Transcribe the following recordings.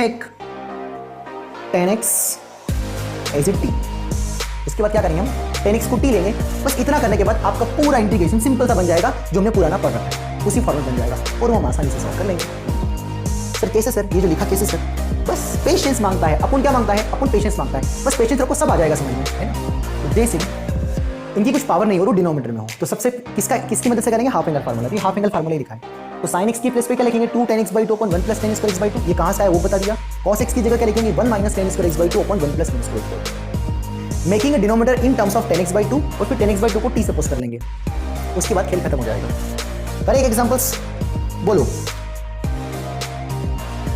Take 10x as it T. उसके बाद क्या करेंगे हम 10x को t लेंगे, बस इतना करने के बाद आपका पूरा इंटीग्रेशन सिंपल सा बन जाएगा जो हमने पुराना पढ़ रखा है, उसी फॉर्मेट बन जाएगा और वो हम आसानी से सॉल्व कर लेंगे। सर कैसे सर? ये जो लिखा कैसे सर? बस पेशेंस मांगता है। अपन क्या मांगता है? अपन पेशेंस मांगता है। बस पेशेंस रखो, सब आ जाएगा समझ में, है ना। तो बेसिक इनकी कुछ पावर नहीं हो, डिनोमिनेटर में हो, तो सबसे किसकी मदद से करेंगे? Half angle formula. तो हाफ एंगल फार्मूला ही लिखा है। तो sin x की प्लेस पे क्या लिखेंगे? 2 tan x by 2 1 plus tan square x by 2। ये कहां से आया वो बता दिया। cos x की जगह क्या लिखेंगे? 1 minus tan square x by 2 1 plus tan square x by 2। Making a denominator in terms of tan x by 2 और फिर tan x by 2 को t सपोज कर लेंगे। उसके बाद खेल खत्म हो जाएगा। करें एक एग्जांपल्स, बोलो,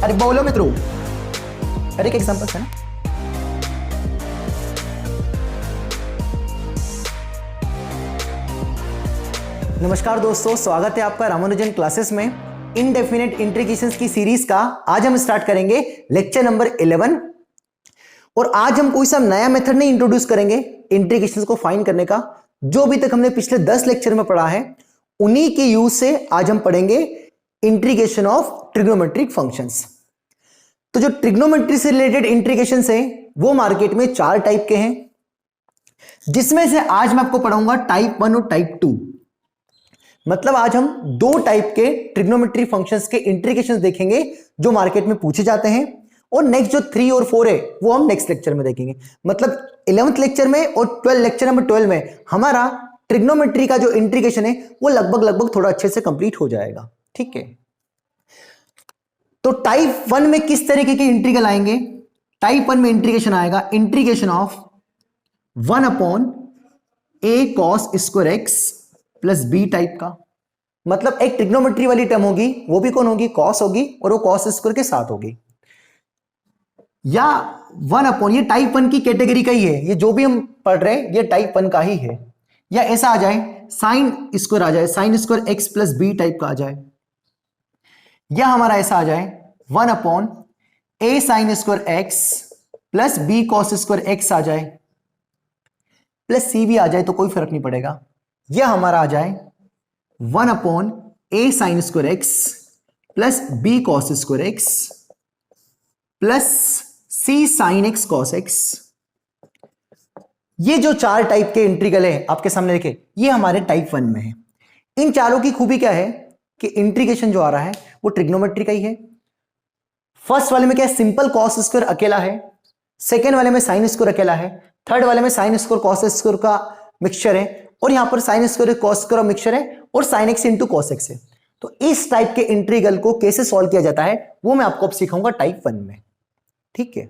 अरे बोलो मित्रों, अरे एक एग्जांपल्स है ना। नमस्कार दोस्तों, स्वागत है आपका रामानुजन क्लासेस में। इनडेफिनेट इंटीग्रेशंस की सीरीज का आज हम स्टार्ट करेंगे लेक्चर नंबर 11। और आज हम कोई सा नया मेथड नहीं इंट्रोड्यूस करेंगे इंटीग्रेशंस को फाइंड करने का। जो भी तक हमने पिछले 10 लेक्चर में पढ़ा है उन्हीं के यूज से आज हम पढ़ेंगे इंटीग्रेशन ऑफ ट्रिग्नोमेट्रिक फंक्शंस। तो जो ट्रिग्नोमेट्री से रिलेटेड इंटीग्रेशंस है वो मार्केट में 4 टाइप के हैं, जिसमें से आज मैं आपको पढ़ाऊंगा टाइप 1 और टाइप 2। मतलब आज हम 2 टाइप के ट्रिग्नोमेट्री फंक्शंस के इंटीग्रेशंस देखेंगे जो मार्केट में पूछे जाते हैं। और नेक्स्ट जो 3 और 4 है वो हम नेक्स्ट लेक्चर में देखेंगे। मतलब 11th लेक्चर में और 12 लेक्चर नंबर 12 में हमारा ट्रिग्नोमेट्री का जो इंटीग्रेशन है वो लगभग थोड़ा अच्छे से कंप्लीट हो जाएगा। ठीक है, तो टाइप 1 में किस तरीके के इंटीग्रल आएंगे? टाइप 1 में इंटीग्रेशन आएगा integration of 1 upon a cos square x plus B type का। मतलब एक ट्रिग्नोमेट्री वाली टर्म होगी, वो भी कौन होगी? कॉस होगी, और वो कॉस स्क्वायर के साथ होगी। या 1 अपॉन, ये टाइप 1 की कैटेगरी का ही है, ये जो भी हम पढ़ रहे हैं ये टाइप 1 का ही है। या ऐसा आ जाए साइन स्क्वायर आ जाए, sine square x plus B type का आ जाए। या हमारा ऐसा आ जाए 1 upon a sine square x plus b cos square x आ जाए, प्लस सी भी आ जाए तो कोई फर्क नहीं पड़ेगा। यह हमारा आ जाए 1 upon a sine square x plus b cos square x plus c sine x cos x. ये जो 4 टाइप के इंटीग्रल है आपके सामने देखे, ये हमारे टाइप 1 में है। इन चारों की खूबी क्या है कि इंटीग्रेशन जो आ रहा है वो ट्रिग्नोमेट्री का ही है। फर्स्ट वाले में क्या है? सिंपल कॉस स्क्वायर अकेला है, सेकेंड वाले में साइन स्क्वायर अकेला है, थर्ड वाले में साइन स्क्वायर कॉस स्क्वायर का मिक्सचर है, और यहां पर sine square cos square mixture है, और sine x into cos x है। तो इस टाइप के इंटीग्रल को कैसे सॉल्व किया जाता है वो मैं आपको अब सिखाऊंगा टाइप 1 में। ठीक है,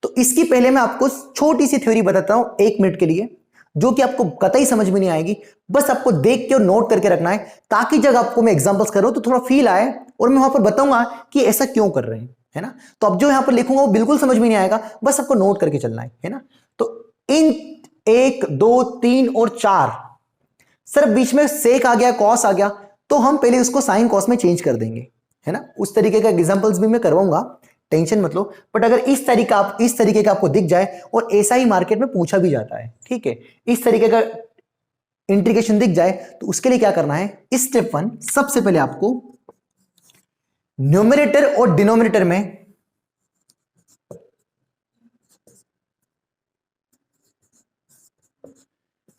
तो इसकी पहले मैं आपको छोटी सी थ्योरी बताता हूं 1 मिनट के लिए, जो कि आपको कतई समझ में नहीं आएगी। बस आपको देख के और नोट करके रखना है, ताकि जब आपको मैं एग्जांपल्स करूं तो थोड़ा फील आए, और मैं वहां पर बताऊंगा कि ऐसा क्यों कर रहे हैं, है ना। तो अब जो यहां पर लिखूंगा वो बिल्कुल समझ में नहीं आएगा, बस आपको नोट करके चलना है ना। तो इन 1 2 3 और 4 सर बीच में सेक आ गया, कॉस आ गया, तो हम पहले उसको साइन कॉस में चेंज कर देंगे, है ना। उस तरीके का एग्जांपल्स भी मैं करवाऊंगा, टेंशन मत लो। बट अगर इस तरीके का आपको दिख जाए, और ऐसा ही मार्केट में पूछा भी जाता है, ठीक है, इस तरीके का इंटीग्रेशन दिख जाए, तो उसके लिए क्या करना है? स्टेप 1, सबसे पहले आपको न्यूमरेटर और डिनोमिनेटर में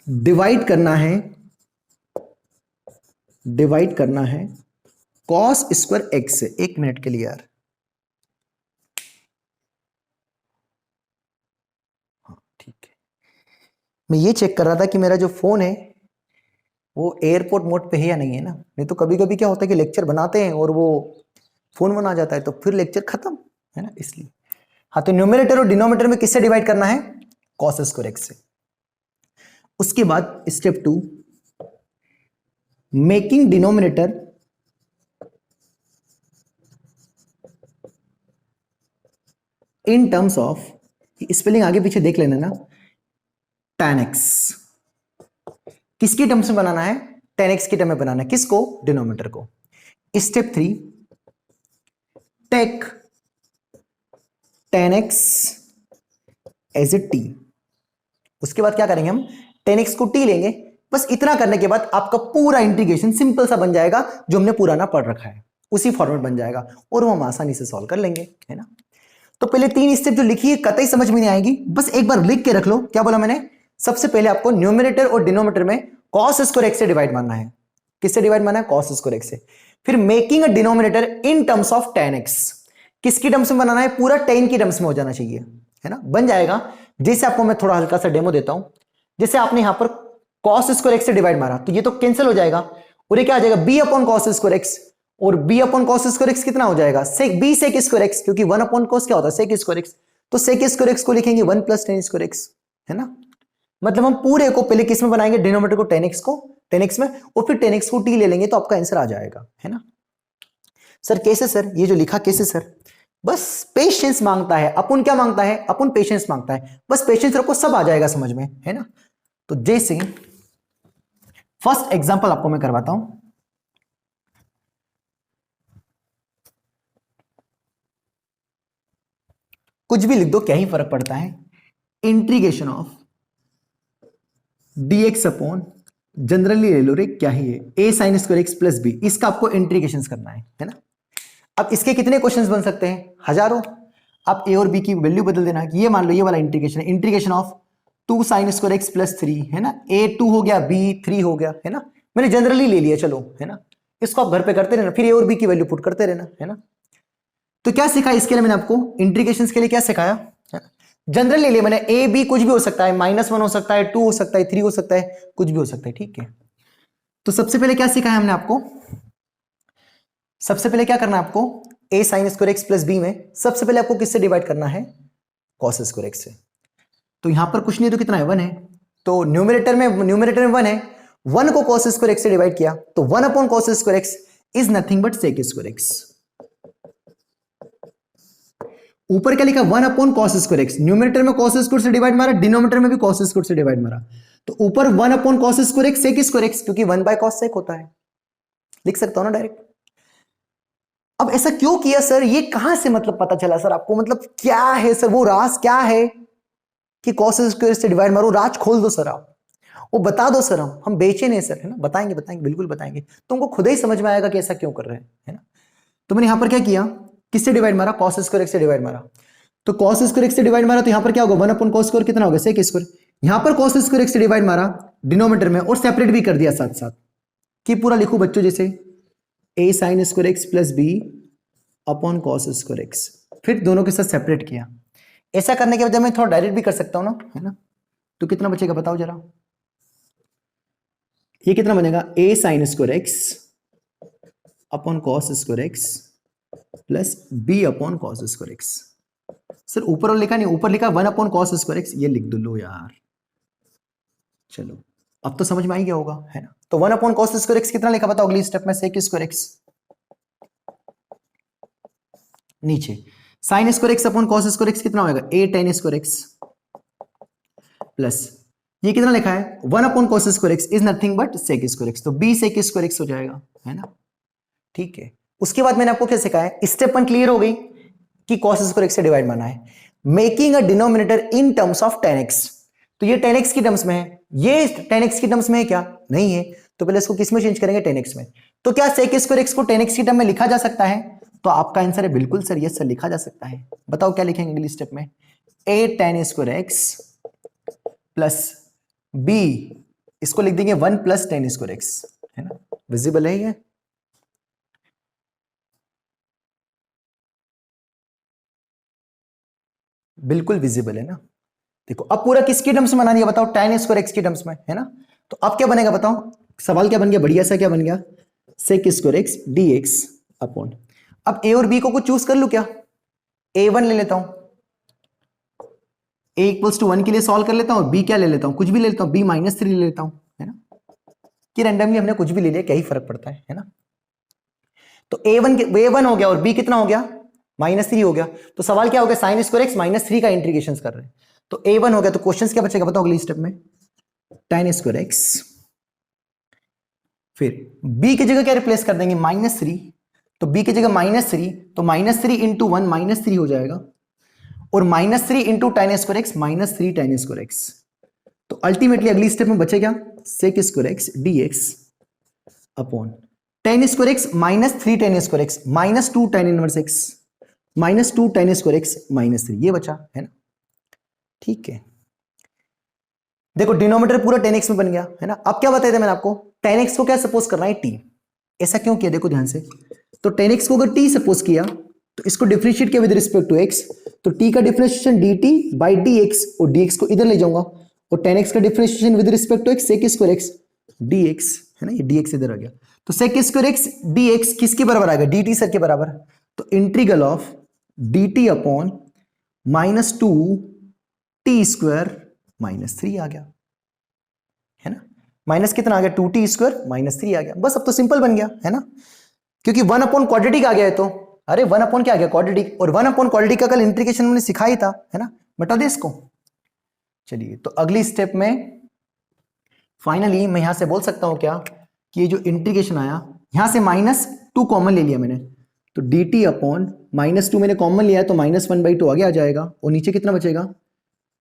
डिवाइड करना है कॉस स्क्वायर एक्स से। 1 मिनट के लिए यार, हाँ ठीक है। मैं ये चेक कर रहा था कि मेरा जो फोन है वो एयरपोर्ट मोड पे है या नहीं है ना। नहीं तो कभी कभी क्या होता है कि लेक्चर बनाते हैं और वो फोन बना जाता है, तो फिर लेक्चर खत्म, है ना, इसलिए। हाँ, तो न्यूमरेटर और डिनोमिनेटर में किससे डिवाइड करना है? कॉस स्क्वायर एक्स से। उसके बाद step 2, making denominator in terms of, spelling आगे पीछे देख लेना ना, tan x। किसकी टर्म्स में बनाना है? tan x की टर्म में बनाना है। किसको? डिनोमिनेटर को। Step 3, take tan x as a t। उसके बाद क्या करेंगे हम? tan x को t लेंगे, बस इतना करने के बाद आपका पूरा इंटीग्रेशन सिंपल सा बन जाएगा जो हमने पुराना पढ़ रखा है। उसी फॉर्मेट बन जाएगा और वो हम आसानी से सॉल्व कर लेंगे, है ना। तो पहले 3 स्टेप जो लिखी है कतई समझ में नहीं आएगी, बस एक बार लिख के रख लो। क्या बोला मैंने? सबसे पहले आपको न्यूमरेटर और डिनोमिनेटर में cos स्क्वायर x से डिवाइड मारना है। किससे डिवाइड मारना है? cos स्क्वायर x से। फिर making a denominator in terms of tan x, किसकी टर्म्स में बनाना है? पूरा tan की टर्म्स में हो जाना चाहिए, है ना। बन जाएगा। जैसे आपको मैं थोड़ा हल्का सा डेमो देता हूं, जैसे आपने यहां पर cos स्क्वायर x से डिवाइड मारा तो ये तो कैंसिल हो जाएगा और ये क्या आ जाएगा? b upon cos square x, और b upon cos square x कितना हो जाएगा? sec b sec square x, क्योंकि 1 अपॉन cos क्या होता है? sec square x। तो sec स्क्वायर x को लिखेंगे 1 प्लस tan स्क्वायर x, है ना। मतलब हम पूरे को पहले किस में बनाएंगे? डिनोमिनेटर को tan x में, और फिर tan x को t ले लेंगे तो आपका आंसर आ जाएगा, है ना। सर कैसे सर? ये जो लिखा कैसे सर? बस पेशेंस मांगता है। अपन क्या मांगता है? अपन पेशेंस मांगता है। बस पेशेंस रखो, सब आ जाएगा समझ में, है ना। तो जैसे फर्स्ट एग्जांपल आपको मैं करवाता हूं। कुछ भी लिख दो, क्या ही फर्क पड़ता है। Integration of dx upon, generally ले लो रे, क्या ही है, a sine square x plus B, इसका आपको इंटीग्रेशन करना है ना। अब इसके कितने क्वेश्चंस बन सकते हैं? हजारों। आप a और b की वैल्यू बदल देना। ये मान लो ये वाला इंटीग्रेशन है, integration of 2 sign square x plus 3, है ना। a 2 हो गया, b 3 हो गया, है ना। मैंने जनरली ले लिया, चलो, है ना। इसको आप घर पे करते रहना, फिर a और b की वैल्यू पुट करते रहना, है ना। तो क्या सिखाया इसके लिए मैंने आपको? इंटीग्रेशन के लिए क्या सिखाया? जनरल ले लिया मैंने, ए बी कुछ भी हो सकता है, -1 हो सकता है, 2 हो सकता है, 3 हो सकता है, कुछ भी हो सकता है, ठीक है। तो सबसे पहले क्या सिखाया हमने आपको? सबसे पहले क्या करना है आपको? a sine square x plus B में सबसे पहले आपको किससे डिवाइड करना है? cos स्क्वायर x से। तो यहां पर कुछ नहीं तो कितना है? 1 है। तो न्यूमरेटर में 1 है, 1 को cos स्क्वायर x से डिवाइड किया तो 1 upon cos square x is nothing but sec square x। ऊपर क्या लिखा? 1 upon cos square x। Numerator में cos स्क्वायर से डिवाइड मारा, डिनोमिनेटर में भी cos स्क्वायर से डिवाइड मारा, तो ऊपर 1 upon cos square x sec square x, क्योंकि 1 बाय cos sec होता है। लिख सकता हूं ना डायरेक्ट। अब ऐसा क्यों किया सर? ये कहां से मतलब पता चला सर आपको? मतलब क्या है सर वो राज? क्या है कि cos स्क्वायर से डिवाइड मारो? राज खोल दो सर, आप वो बता दो सर। हम बेचे नहीं सर, है ना। बताएंगे बताएंगे, बिल्कुल बताएंगे। तुमको खुद ही समझ में आएगा कि ऐसा क्यों कर रहे हैं, है ना। तो मैंने यहां पर क्या किया? किससे डिवाइड मारा? cos स्क्वायर x से डिवाइड मारा। तो cos स्क्वायर x से डिवाइड मारा तो यहां पर क्या होगा? 1 अपॉन cos स्क्वायर कितना होगा? sec square. यहां पर cos स्क्वायर x से डिवाइड मारा डिनोमिनेटर में, और सेपरेट भी कर दिया साथ साथ, कि पूरा लिखू बच्चों जैसे a sin square x plus b upon cos square x, फिर दोनों के साथ सेपरेट किया। ऐसा करने के वजह मैं थोड़ा डायरेक्ट भी कर सकता हूं ना, है ना। तो कितना बचेगा बताओ जरा? ये कितना बनेगा? a sin square x upon cos square x plus b upon cos square x। Sir ऊपर और लिखा नहीं, ऊपर लिखा 1 अपॉन cos स्क्वायर x, ये लिख दो लो यार। चलो अब तो समझ में आ गया होगा, है ना। तो 1 अपॉन cos स्क्वायर x कितना लिखा बताओ अगली स्टेप में? sec square x। नीचे sin square x upon cos square x कितना होगा? a tan square x plus ये कितना लिखा है? 1 upon cos square x is nothing but sec square x, तो b sec स्क्वायर x हो जाएगा, है ना। ठीक है। उसके बाद मैंने आपको क्या सिखाया? स्टेप 1 क्लियर हो गई कि cos स्क्वायर x से डिवाइड मारना है। Making a denominator in terms of tan x, तो ये tan x की टर्म्स में है, ये tan x की टर्म्स में है क्या? नहीं है। तो पहले इसको किस में चेंज करेंगे? tan x में। तो क्या sec स्क्वायर x को tan x की टर्म में लिखा जा सकता है? तो आपका आंसर है बिल्कुल सर, यस सर, लिखा जा सकता है। बताओ क्या लिखेंगे अगली स्टेप में? a tan square x plus b, इसको लिख देंगे 1 प्लस tan स्क्वायर x, है ना। विजिबल है ये? बिल्कुल विजिबल है ना। देखो अब पूरा किसकी टर्म्स में बना दिया बताओ? tan स्क्वायर x की टर्म्स में, है ना। तो अब क्या बनेगा बताओ? सवाल क्या बन गया? बढ़िया सा क्या बन गया? sec square x dx upon, अब a और b को कुछ चूज कर लू क्या? a1 ले लेता हूं, a इक्वल्स टू 1 के लिए सॉल्व कर लेता हूं, और b क्या ले लेता हूं? कुछ भी ले लेता हूं, b -3 ले लेता हूं, है ना। कि रैंडमली हमने कुछ भी ले लिया, क्या ही फर्क पड़ता है ना। तो a1 हो गया और b कितना हो गया? -3 हो गया। तो सवाल क्या हो गया? साइन स्क्वायर x -3 का इंटीग्रेशन कर रहे हैं। तो a1 हो गया, तो क्वेश्चन क्या बचेगा बताओ अगली स्टेप में? tan स्क्वायर x, फिर b की जगह क्या रिप्लेस कर देंगे? -3, तो b की जगह -3, तो -3 इंटू 1 -3 हो जाएगा, और -3 into tan square x -3 tan square x। तो अल्टीमेटली अगली स्टेप में बचे क्या? sec square x dx upon ten square x minus 3 ten square x minus 2 tan inverse x minus 2 tan square x minus 3, ये बचा है ना। ठीक है, देखो डिनोमिनेटर पूरा 10x में बन गया है ना। अब क्या बताया था मैंने आपको, 10x को क्या सपोज करना है t। ऐसा क्यों किया देखो ध्यान से, तो 10x को अगर t सपोज किया तो इसको डिफरेंशिएट किया विद रिस्पेक्ट टू x, तो t का डिफरेंशिएशन dt बाई dx और dx को इधर ले जाऊंगा और 10x का differentiation with respect to x sec square x dx है ना, ये dx इधर आ गया। तो sec स्क्वायर x dx किसके बराबर आ गया, dt सर के बराबर। तो integral of dt upon minus 2 t square minus 3 आ गया है ना। माइनस कितना आ गया, 2t स्क्वायर माइनस 3 आ गया। बस अब तो सिंपल बन गया है ना, क्योंकि 1 अपॉन क्वाड्रेटिक आ गया है। तो अरे 1 अपॉन क्या आ गया, क्वाड्रेटिक, और 1 अपॉन क्वाड्रेटिक का कल इंटीग्रेशन हमने सिखाया था है ना, बता दे इसको। चलिए तो अगली स्टेप में फाइनली मैं यहां से बोल सकता हूं क्या कि ये जो इंटीग्रेशन आया यहां से माइनस 2 कॉमन ले लिया मैंने, तो dt अपॉन माइनस 2 मैंने कॉमन लिया है तो माइनस 1/2 आगे आ जाएगा और नीचे कितना बचेगा,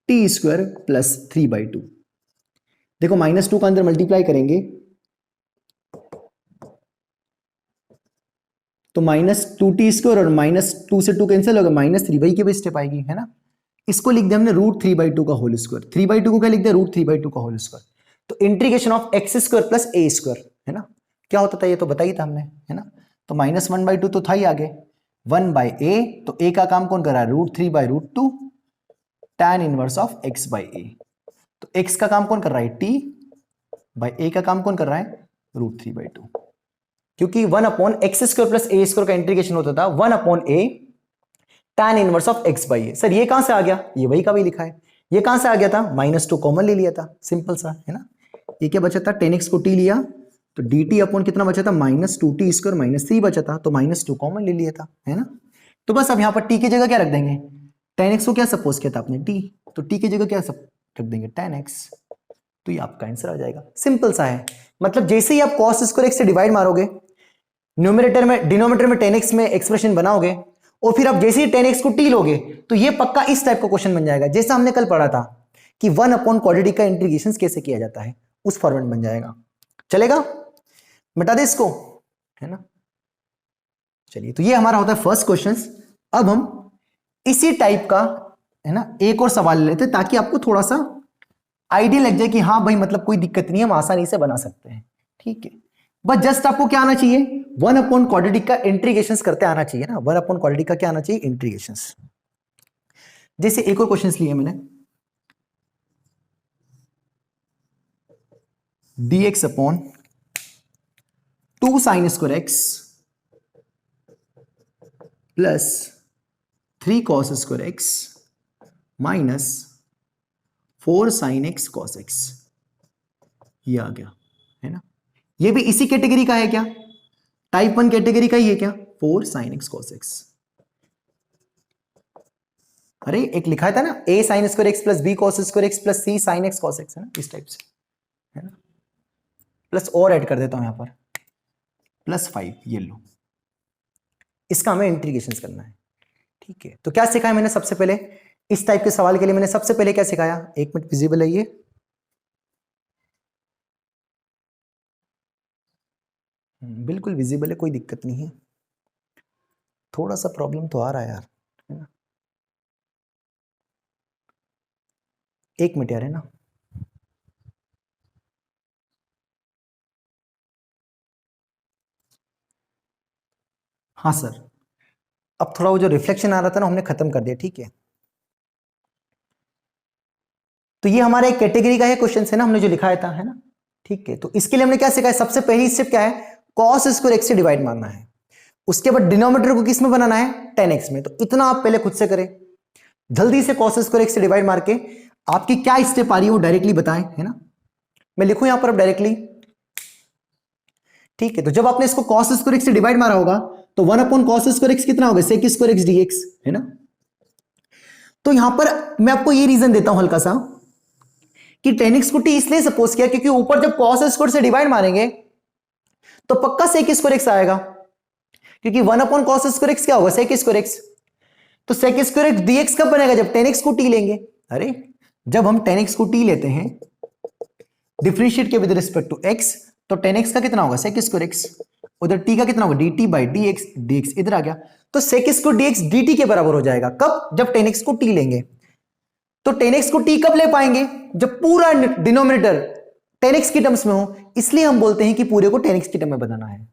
टी स्क्वायर प्लस 3/2। देखो माइनस 2 का अंदर मल्टीप्लाई करेंगे तो माइनस 2t स्क्वायर और माइनस 2 से 2 कैंसिल होगा, माइनस 3, वही की वही स्टेप आएगी है ना। इसको लिख दिया हमने √3/2 का होल स्क्वायर, 3/2 को क्या लिख दिया, √3/2 का होल स्क्वायर। तो integration of x square plus a square है ना, क्या होता था ये तो बताइए था हमने है ना। तो माइनस 1/2 तो था ही आगे, 1/a, तो a का काम कौन कर रहा है, √3/√2 tan inverse of x by a. तो x का काम कौन कर रहा है, t बाई a का काम कौन कर रहा है, √3/2। क्योंकि 1 upon x square plus a square का इंटीग्रेशन होता था 1 upon a tan inverse of x by A. Sir ये कहां से आ गया, ये वही का वही लिखा है। ये कहां से आ गया था, माइनस 2 कॉमन ले लिया था, सिंपल सा है ना। ये क्या बचा था, 10x को t लिया तो dt अपॉन कितना बचा था, माइनस 2t स्क्वायर माइनस 3 बचा था, तो माइनस 2 कॉमन ले लिया था है ना। तो बस अब यहां पर t की जगह क्या रख देंगे, 10x को क्या सपोज किया था आपने t, तो t की जगह क्या रख देंगे 10x, तो ये आपका आंसर आ जाएगा। सिंपल सा है, मतलब जैसे ही आप cos स्क्वायर x से डिवाइड मारोगे, न्यूमरेटर में डिनोमिनेटर में 10x में एक्सप्रेशन बनाओगे और फिर आप जैसे ही 10x को t लोगे तो ये पक्का इस टाइप का क्वेश्चन बन जाएगा, जैसा हमने कल पढ़ा था कि 1 अपॉन क्वाड्रेटिक का इंटीग्रेशन कैसे किया जाता है, उस फॉर्मेट बन जाएगा। चलेगा, मिटा दे इसको है ना। चलिए तो ये हमारा होता है फर्स्ट क्वेश्चन। अब हम इसी टाइप का है ना एक और सवाल लेते हैं ताकि आपको थोड़ा सा आइडिया लग जाए कि हाँ भाई मतलब कोई दिक्कत नहीं है, हम आसानी से बना सकते हैं। ठीक है, बस जस्ट आपको क्या आना चाहिए, 1 अपॉन क्वाड्रेटिक का इंटीग्रेशन करते आना चाहिए ना। 1 अपॉन क्वाड्रेटिक का क्या आना चाहिए, इंटीग्रेशन। जैसे एक और क्वेश्चन लिए मैंने, dx upon 2 sign square x plus 3 cos square x minus 4 sign x cos x, ये आ गया है ना। ये भी इसी कैटेगरी का है क्या, टाइप 1 कैटेगरी का ही है क्या, 4 साइन एक्स कॉस एक्स। अरे एक लिखा था ना, a sine square x plus b cos square x plus c sine x cos x है ना, इस टाइप से है ना। प्लस और ऐड कर देता हूं यहां पर +5, ये लो, इसका हमें इंटीग्रेशन करना है। ठीक है, तो क्या सिखाया मैंने सबसे पहले, इस टाइप के सवाल के लिए मैंने सबसे पहले क्या सिखाया, एक मिनट विजिबल है ये, बिल्कुल विजिबल है, कोई दिक्कत नहीं है। थोड़ा सा प्रॉब्लम तो आ रहा है यार है ना, एक मिनट यार है ना। हाँ सर, अब थोड़ा वो जो रिफ्लेक्शन आ रहा था ना हमने खत्म कर दिया। ठीक है, तो ये हमारा एक कैटेगरी का है क्वेश्चन है ना, हमने जो लिखाया था है ना। ठीक है, तो इसके लिए हमने क्या सिखाया, सबसे पहली स्टेप क्या है, कॉस स्क्वायर एक्स से डिवाइड मारना है। उसके बाद डिनोमिनेटर को किस में बनाना है, 10x में। तो इतना आप पहले खुद से करें, जल्दी से कॉस स्क्वायर एक्स से डिवाइड मार के आपकी क्या स्टेप आ रही है वो डायरेक्टली बताएं है ना। मैं लिखूं यहां पर अब डायरेक्टली। ठीक है, तो जब आपने इसको कॉस स्क्वायर एक्स से डिवाइड मारा होगा तो 1 अपॉन कॉस स्क्वायर एक्स कितना होगा, सेक स्क्वायर एक्स डीएक्स है ना। तो यहां पर मैं आपको ये रीजन देता हूं हल्का सा कि 10x को t इसलिए सपोज किया क्योंकि ऊपर जब कॉस स्क्वायर से डिवाइड मारेंगे तो पक्का सेक स्क्वायर एक्स आएगा, क्योंकि 1 अपॉन कॉस स्क्वायर एक्स क्या होगा, सेक स्क्वायर एक्स। तो सेक स्क्वायर एक्स डीएक्स कब बनेगा, जब 10x को t लेंगे। अरे जब हम 10x को t लेते हैं डिफरेंशिएट के विद रिस्पेक्ट टू x, तो 10x का कितना होगा, सेक स्क्वायर एक्स उधर t का कितना होगा dt बाई dx इधर आ गया, तो sec स्क्वायर dx dt के बराबर हो जाएगा। कब? जब 10x को t लेंगे। तो 10x को t कब ले पाएंगे? जब पूरा डिनोमिनेटर 10x की टर्म्स में हो, इसलिए हम बोलते हैं कि पूरे को 10x की टर्म में बनाना है।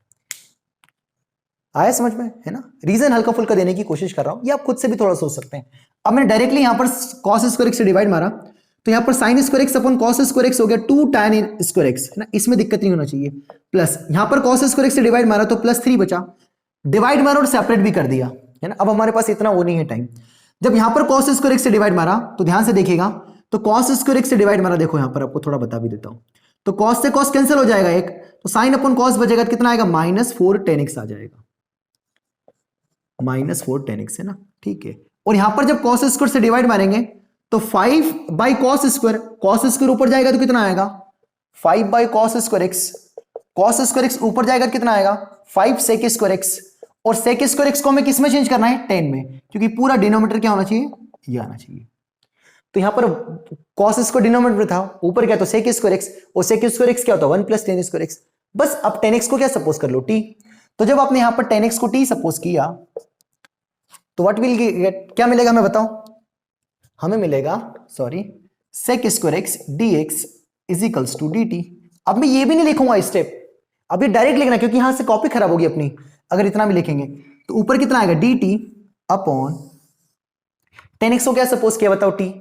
आया समझ में, है ना? रीजन हल्का फुल्का देने की कोशिश कर रहा हूं, ये आप खुद से भी थोड़ा सोच सकते हैं। अब मैंने डायरेक्टली यहां पर cos स्क्वायर x से डिवाइड मारा, तो यहां पर sin square x upon cos square x हो गया 2 tan स्क्वायर x, है ना? इसमें दिक्कत नहीं होना चाहिए। प्लस यहां पर cos स्क्वायर x से डिवाइड मारा तो प्लस 3 बचा, डिवाइड मारा और सेपरेट भी कर दिया, है ना? अब हमारे पास इतना वो नहीं है टाइम। जब यहां पर cos स्क्वायर x से डिवाइड मारा तो ध्यान से देखिएगा, तो cos स्क्वायर x से डिवाइड मारा, देखो यहां पर आपको थोड़ा बता भी देता हूं, तो cos से cos कैंसिल हो जाएगा एक, तो sin अपॉन cos बचेगा, कितना आएगा -4 tan x आ जाएगा, -4 tan x, है ना? ठीक है। और यहां पर जब cos स्क्वायर से डिवाइड मारेंगे तो 5 बाई cos स्क्वायर ऊपर जाएगा तो कितना आएगा 5 बाई cos स्क्वायर x ऊपर जाएगा कितना आएगा 5 sec स्क्वायर x, और sec स्क्वायर x को हमें किस में चेंज करना है 10 में, क्योंकि पूरा डिनोमिनेटर क्या होना चाहिए, ये आना चाहिए। तो यहां पर cos स्क्वायर डिनोमिनेटर था, ऊपर क्या तो sec स्क्वायर x, और sec स्क्वायर x क्या होता है 1 प्लस tan स्क्वायर x। बस अब 10x को क्या सपोज कर लो t, तो जब आपने यहां पर 10x को t सपोज किया तो व्हाट विल गेट, क्या मिलेगा हमें बताओ, हमें मिलेगा sec square x dx is equals to dt। अब मैं ये भी नहीं लिखूंगा स्टेप, अब ये डायरेक्ट लिखना, क्योंकि यहां से कॉपी खराब होगी अपनी अगर इतना भी लिखेंगे। तो ऊपर कितना आएगा dt अपॉन 10x को क्या सपोज किया बताओ t,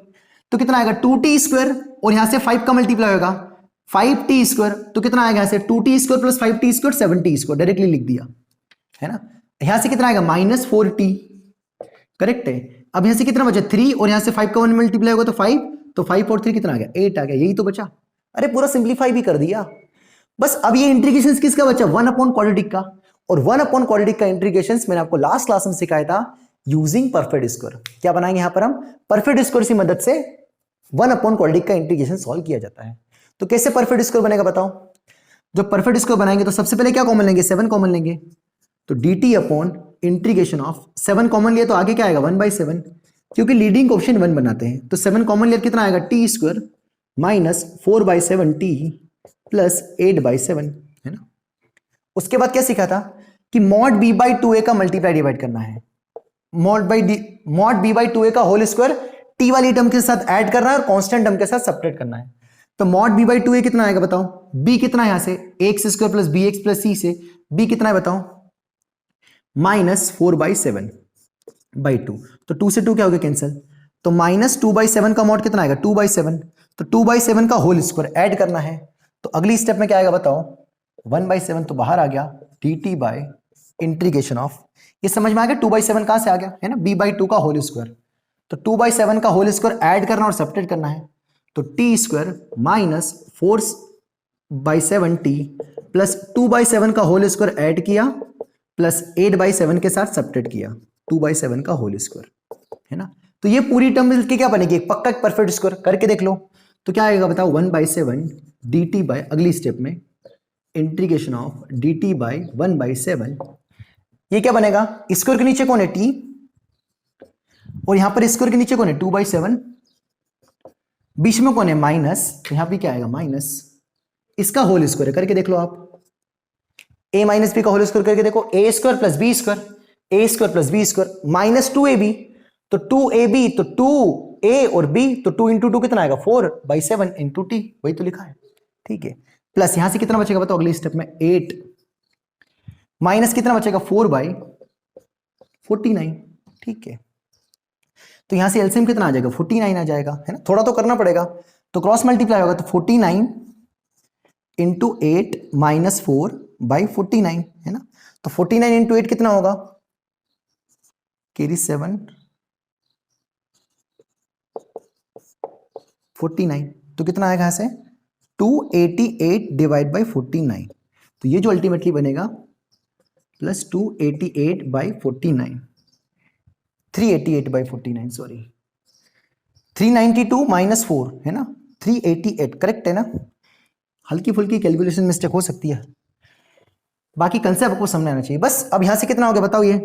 तो कितना आएगा 2t स्क्वायर, और यहां से 5 का मल्टीप्लाई होगा 5t स्क्वायर, तो कितना आएगा यहां से 2t square plus 5t square 7t square, directly लिख दिया, है ना? यहां से कितना आएगा -4t, करेक्ट है। अब यहां से कितना बचा 3, और यहां से 5 का 1 मल्टीप्लाई होगा तो 5, तो 5 और 3 कितना आ गया 8 आ गया, यही तो बचा। अरे पूरा सिंप्लीफाई भी कर दिया। बस अब ये इंटीग्रेशन किसका बचा 1 अपॉन क्वाड्रेटिक का, और 1 अपॉन क्वाड्रेटिक का इंटीग्रेशन मैंने आपको लास्ट क्लास में सिखाया था यूजिंग परफेक्ट स्क्वायर। क्या बनाएंगे यहां पर हम परफेक्ट स्क्वायर की मदद से 1 अपॉन क्वाड्रेटिक का इंटीग्रेशन सॉल्व किया जाता है। तो कैसे परफेक्ट स्क्वायर बनेगा बताओ? जब परफेक्ट स्क्वायर बनाएंगे तो सबसे पहले क्या कॉमन लेंगे 7 कॉमन लेंगे, तो dt upon integration of 7 common लिया तो आगे क्या आएगा 1/7, क्योंकि लीडिंग कोएफिशिएंट 1 बनाते हैं, तो 7 कॉमन लिया कितना आएगा t स्क्वायर -4/7t प्लस 8/7, है ना? उसके बाद क्या सीखा था कि मॉड b/2a का मल्टीप्लाई डिवाइड करना है, मॉड b/2a का होल स्क्वायर t वाली टर्म के साथ ऐड करना है और कांस्टेंट टर्म के साथ सब्ट्रैक्ट करना है। तो मॉड b/2a कितना आएगा बताओ, b कितना है यहां से x square plus bx plus c से b कितना है बताओ -4/7/2, तो 2 से 2 क्या हो गया कैंसिल, तो -2/7 का मॉड कितना आएगा 2/7, तो 2/7 का होल स्क्वायर ऐड करना है, तो अगली स्टेप में क्या आएगा बताओ 1/7 तो बाहर आ गया dt बाय इंटीग्रेशन ऑफ, ये समझ में आ गया 2/7 कहां से आ गया, है ना, b/2 का होल स्क्वायर, तो 2/7 का होल स्क्वायर ऐड करना और सब्ट्रैक्ट करना है, तो t स्क्वायर -4/7t प्लस 2/7 का होल स्क्वायर ऐड किया प्लस 8/7 के साथ सब्ट्रैक्ट किया 2/7 का होल स्क्वायर, है ना? तो ये पूरी टर्म मिलकर क्या बनेगी एक पक्का परफेक्ट स्क्वायर, करके देख लो। तो क्या आएगा बताओ 1/7 dt बाय, अगली स्टेप में इंटीग्रेशन ऑफ dt बाय 1/7, ये क्या बनेगा स्क्वायर के नीचे कौन है t, और यहां पर स्क्वायर के नीचे कौन है 2/7, बीच में कौन है माइनस, तो यहां पे क्या आएगा माइनस इसका होल स्क्वायर, करके देख लो आप a माइनस बी का होल स्क्वायर करके देखो, a square plus b square, a square plus b square minus 2ab, तो 2ab तो 2a और b, तो 2 इंटू 2 कितना आएगा 4/7 इंटू t, वही तो लिखा है, ठीक है। प्लस यहां से कितना बचेगा बताओ अगले स्टेप में 8, माइनस कितना बचेगा 4/49, ठीक है। तो यहां से एलसीएम कितना आ जाएगा 49 आ जाएगा, है ना, थोड़ा तो करना पड़ेगा, तो क्रॉस मल्टीप्लाई होगा तो 49 इंटू 8 -4/49, है ना, तो 49 इंटू 8 कितना होगा कैरी 7 49, तो कितना आएगा यहां से 288 डिवाइड बाई 49, तो ये जो अल्टीमेटली बनेगा प्लस 288/49, 388/49 सॉरी 392 -4, है ना, 388 करेक्ट है ना। हल्की फुल्की कैलकुलेशन मिस्टेक हो सकती है, बाकी कंसेप्ट आपको समझ आना चाहिए बस। अब यहां से कितना हो गया बताओ, ये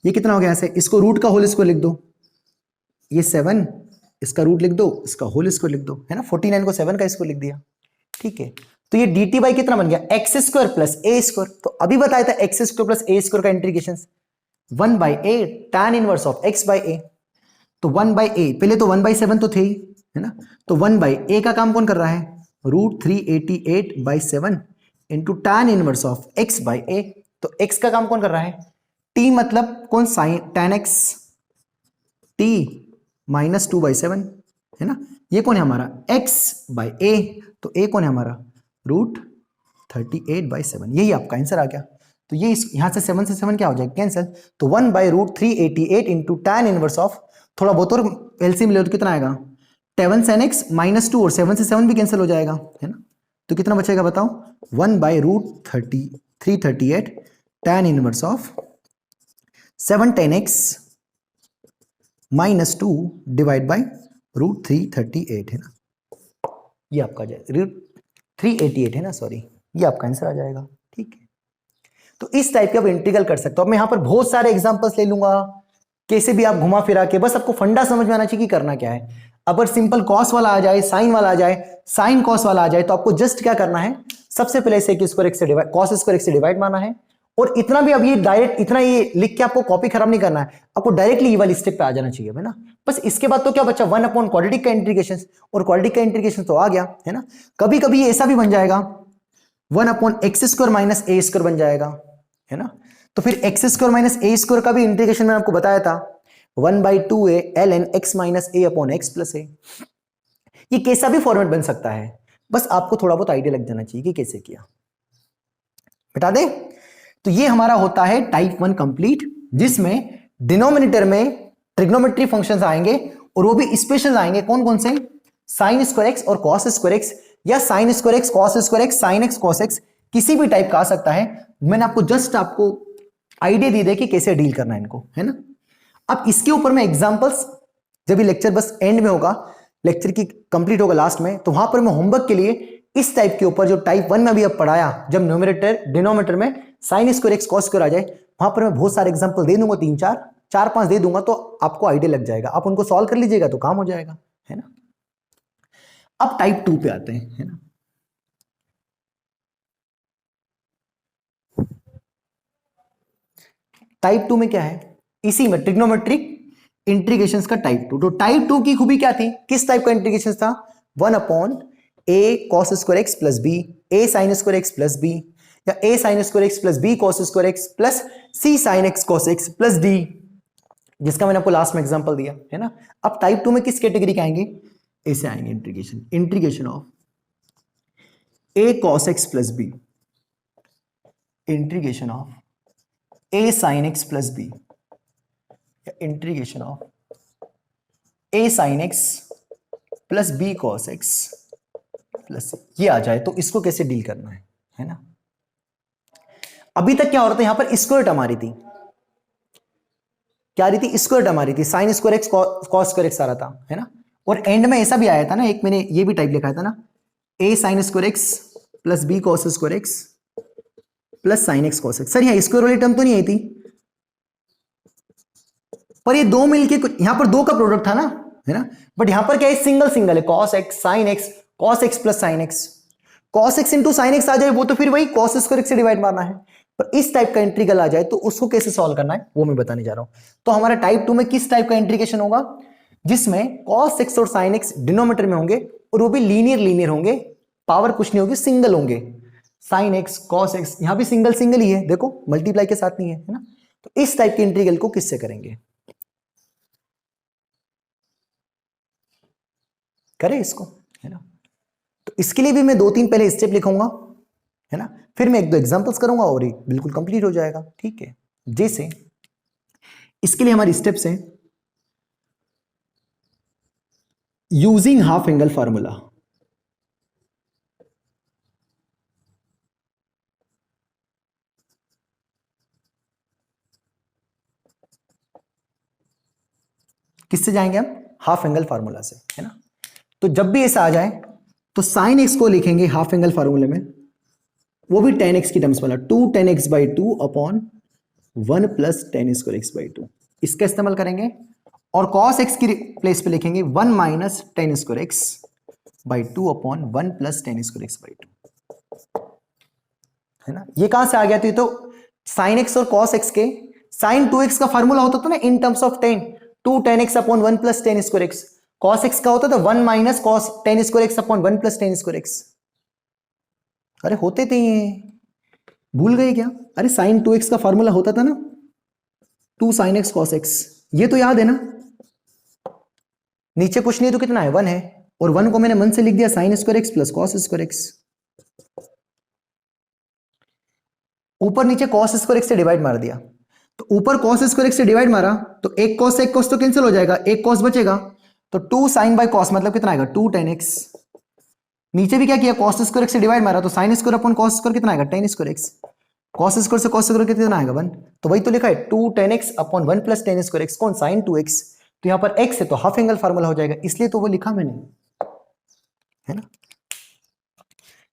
कितना हो गया, यहां से इसको रूट का होल स्क्वायर लिख दो, ये 7 इसका रूट लिख दो, इसका होल स्क्वायर लिख दो, है ना, 49 को 7 का स्क्वायर लिख दिया, ठीक है। तो ये dt बाई कितना बन गया x square plus a square. तो अभी बताया था x square plus a square का integration 1 by a tan inverse of x by a. तो 1 बाई ए, पहले तो 1/7 तो थे ही, है ना। तो 1 बाई ए का काम कौन कर रहा है, √388/7 into tan inverse of x by a. तो x का काम कौन कर रहा है, t मतलब कौन, साइन tan x, t -2/7, है ना। ये कौन है हमारा x बाई ए, तो a कौन है हमारा √38/7। यही आपका आंसर आ गया। तो ये यहां से 7 से 7 क्या हो जाएगा, कैंसिल। तो 1 by √388 into tan inverse of, थोड़ा बहुत और एलसीएम ले लो तो कितना आएगा 7 sin x -2, और 7 से 7 भी कैंसिल हो जाएगा, है ना। तो कितना बचेगा बताओ, 1 by √338 tan inverse of 7 tan x -2 divide by √338, है ना। ये आपका √388 है ना, सॉरी, ये आपका आंसर आ जाएगा, ठीक है। तो इस टाइप के आप इंटीग्रल कर सकते हो। अब मैं यहां पर बहुत सारे एग्जांपल्स ले लूंगा, कैसे भी आप घुमा फिरा के, बस आपको फंडा समझ में आना चाहिए कि करना क्या है। अगर सिंपल कॉस वाला आ जाए, साइन वाला आ जाए, साइन कॉस वाला आ जाए, तो आपको जस्ट क्या करना है, सबसे पहले सेक स्क्वायर एक्स से डिवाइड, कॉस स्क्वायर एक्स से डिवाइड मारना है। और इतना भी अब ये डायरेक्ट इतना ये लिख के आपको कॉपी खराब नहीं करना है, आपको डायरेक्टली ये वाली स्टेप पे आ जाना चाहिए, है ना। बस इसके बाद तो क्या बचा, 1 अपॉन क्वाड्रेटिक का इंटीग्रेशन, और क्वाड्रेटिक का इंटीग्रेशन तो आ गया, है ना। कभी कभी ऐसा भी बन जाएगा 1 अपॉन एक्स स्क्वायर माइनस ए स्क्वायर बन जाएगा, है ना। तो फिर एक्स स्क्वायर माइनस ए स्क्वायर का भी इंटीग्रेशन मैंने आपको बताया था, 1/2a ln x माइनस ए अपॉन एक्स प्लस ए। ये कैसा भी फॉर्मेट बन सकता है, बस आपको थोड़ा बहुत आइडिया लग जाना चाहिए कि कैसे किया, बता दे। तो ये हमारा होता है टाइप 1 कंप्लीट, जिसमें डिनोमिनेटर में ट्रिग्नोमेट्री फंक्शंस आएंगे, और वो भी स्पेशल आएंगे। कौन कौन से, साइन स्क्वायर एक्स और कॉस स्क्वायर एक्स, या sign square x cos square x, sign x cos x, किसी भी टाइप का आ सकता है। मैंने आपको जस्ट आपको आइडिया दी दे कि कैसे डील करना है इनको, है ना। अब इसके ऊपर में एग्जांपल्स, जब ये लेक्चर बस एंड में होगा, लेक्चर की कंप्लीट होगा लास्ट में, तो वहां पर मैं होमवर्क के लिए इस टाइप के ऊपर जो टाइप 1 में अभी अब पढ़ाया, जब न्यूमरेटर डिनोमिनेटर में sine square x cos square आ जाए, वहां पर मैं बहुत सारे एग्जांपल दे दूंगा, 4-5 दे दूंगा, तो आपको आइडिया लग जाएगा। आप उनको सॉल्व कर लीजिएगा तो काम हो जाएगा, है ना। अब टाइप 2 पे आते हैं, है ना। टाइप 2 में क्या है, इसी में ट्रिग्नोमेट्रिक इंटीग्रेशंस का टाइप 2। तो टाइप 2 की खूबी क्या थी, किस टाइप का इंटीग्रेशन था, 1 upon a cos square x plus b, a sin square x plus b, या a sin square x plus b cos square x plus c sin x cos x plus d, जिसका मैंने आपको last में example दिया, है ना। अब type 2 में किस कैटेगरी के आएंगे, ऐसे आएंगे integration of a cos x plus b, integration of a sin x plus b, या integration of a sin x plus b cos x plus, ये आ जाए तो इसको कैसे डील करना है ना। अभी तक क्या हो रहा था, यहां पर स्क्वायर टर्म आ रही थी, क्या आ रही थी, स्क्वायर टर्म आ रही थी, sine square x cos square x आ रहा था, है ना। और एंड में ऐसा भी आया था ना, एक मैंने ये भी टाइप लिखा था ना, a sin square x plus b cos square x plus sine x cos x. Sir यहाँ स्क्वायर वाली टर्म तो नहीं आई थी, पर ये दो मिलके यहां पर दो का प्रोडक्ट था ना, है ना। बट यहां पर क्या है, सिंगल सिंगल है, cos x sin x cos x plus sin x, cos x into sine x आ जाए, वो तो फिर वही cos स्क्वायर एक्स से डिवाइड मारना है। पर इस टाइप का इंटीग्रल आ जाए तो उसको कैसे सॉल्व करना है वो मैं बताने जा रहा हूं। तो हमारा टाइप 2 में किस टाइप का इंटीग्रेशन होगा, जिसमें cos x और sin x डिनोमिनेटर में होंगे, और वो भी लीनियर होंगे, पावर कुछ नहीं होगी, सिंगल होंगे, sin x cos x, यहां भी सिंगल सिंगल ही है, देखो मल्टीप्लाई के साथ नहीं है ना। तो इस टाइप के इंटीग्रल को किससे करेंगे, करें इसको, है ना। तो इसके लिए भी मैं 2-3 पहले स्टेप लिखूंगा, है ना, फिर मैं 1-2 एग्जांपल्स करूंगा और ये बिल्कुल कंप्लीट हो जाएगा, ठीक है। जैसे इसके लिए हमारी स्टेप्स हैं, यूजिंग हाफ एंगल फार्मूला। किससे जाएंगे हम, हाफ एंगल फार्मूला से, है ना। तो जब भी ऐसा आ जाए तो साइन एक्स को लिखेंगे हाफ एंगल फार्मूले में, वो भी tan x की टर्म्स वाला, 2 tan x/2 upon 1 plus tan square x/2, इसका इस्तेमाल करेंगे। और cos x की प्लेस पे लिखेंगे 1 minus tan square x/2 upon 1 plus tan square x/2। है ना, ये कहां से आ गया? तो साइन एक्स और कॉस एक्स के साइन 2x का फॉर्मूला होता था ना इन terms of 10, 2 tan x upon 1 plus ten square x. Cos x का होता था 1 minus cos tan square x upon 1 plus ten square x. अरे होते थे ये, भूल गए क्या? अरे साइन 2x का फॉर्मूला होता था ना 2 साइन एक्स कॉस एक्स, ये तो याद है ना। नीचे कुछ नहीं तो कितना है 1 है, और 1 को मैंने मन से लिख दिया sign square x plus cos square x. ऊपर नीचे कॉस स्क्वायर एक्स से डिवाइड मार दिया, तो ऊपर कॉस स्क्वायर एक्स से डिवाइड मारा तो एक कॉस से एक कॉस तो कैंसिल हो जाएगा, एक कॉस बचेगा, तो 2 साइन बाय कॉस मतलब कितना आएगा 2 tan x। नीचे भी क्या किया, कॉस स्क्वायर एक्स से डिवाइड मारा तो sine square upon cos square कितना आएगा tan square x। Cos square से कॉस स्क्वायर कितना आएगा 1, तो वही तो लिखा है 2 tan x upon 1 plus tan square x, कौन साइन 2x, तो यहां पर x है तो हाफ एंगल फार्मूला हो जाएगा, इसलिए तो वो लिखा मैंने, है ना।